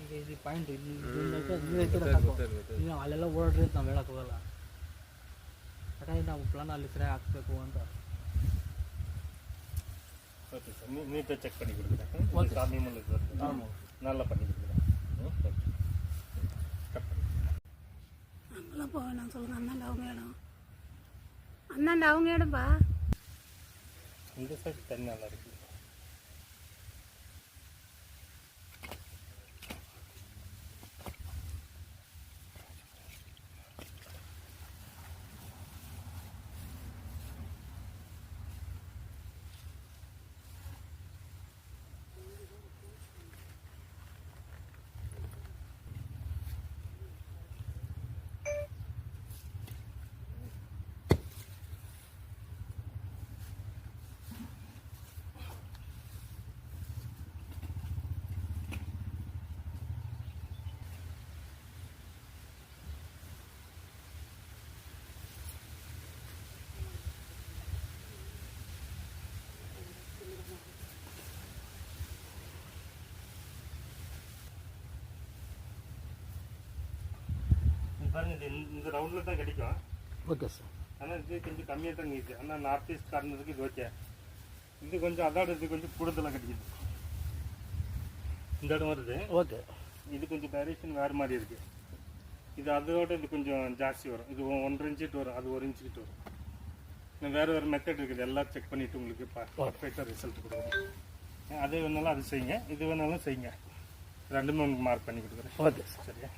ಈಗ ಇದು ಪಾಯಿಂಟ್ ನೀವು ಅಲ್ಲೆಲ್ಲ ಓಡಾಡ್ರಿ ಅಂತ ನಾವು ಹೇಳೋಕ್ಕೋಗಲ್ಲ. ಯಾಕಂದರೆ ನಾವು ಪ್ಲಾನ್ ಅಲ್ಲಿ ಸರಿಯಾಗಿ ಹಾಕಬೇಕು ಅಂತ. ஓகே சார், நீட்டாக செக் பண்ணி கொடுக்குறேன். ஓகே, சாமி முன்னுக்கு வருது. ஆமாம், நல்லா பண்ணி கொடுக்குறேன். ஓகே, கட் பண்ணி அங்கெல்லாம் போக வேணாம் சொல்லுங்கள். அந்தாண்ட அவங்க இடம், அந்தாண்ட அவங்க இடம்பா. இந்த சைடு தண்ணி நல்லா இருக்குது. பாருங்க, இந்த ரவுண்டில் தான் கிடைக்கும். Okay sir. ஆனால் இது கொஞ்சம் கம்மியாக தான் இருக்குது. ஆனால் நார்த் ஈஸ்ட் கார்னருக்கு இது ஓகே. இது கொஞ்சம் அதோட இது கொஞ்சம் கூடுதலாக கிடைக்குது. இந்த இடம் வருது. ஓகே. இது கொஞ்சம் டைரக்ஷன் வேறு மாதிரி இருக்குது. இது அதோட இது கொஞ்சம் ஜாஸ்தி வரும். இது 1.5 இன்ச்சுட்டு வரும், அது 1 இன்ச்சுக்கிட்டு வரும். இன்னும் வேறு மெத்தட் இருக்குது. எல்லாம் செக் பண்ணிவிட்டு உங்களுக்கு பர்ஃபெக்டாக ரிசல்ட் கொடுக்குறோம். அது வேணாலும் அது செய்யுங்க, இது வேணாலும் செய்யுங்க. ரெண்டுமே உங்களுக்கு மார்க் பண்ணி கொடுக்குறேன். Okay sir. சரியா?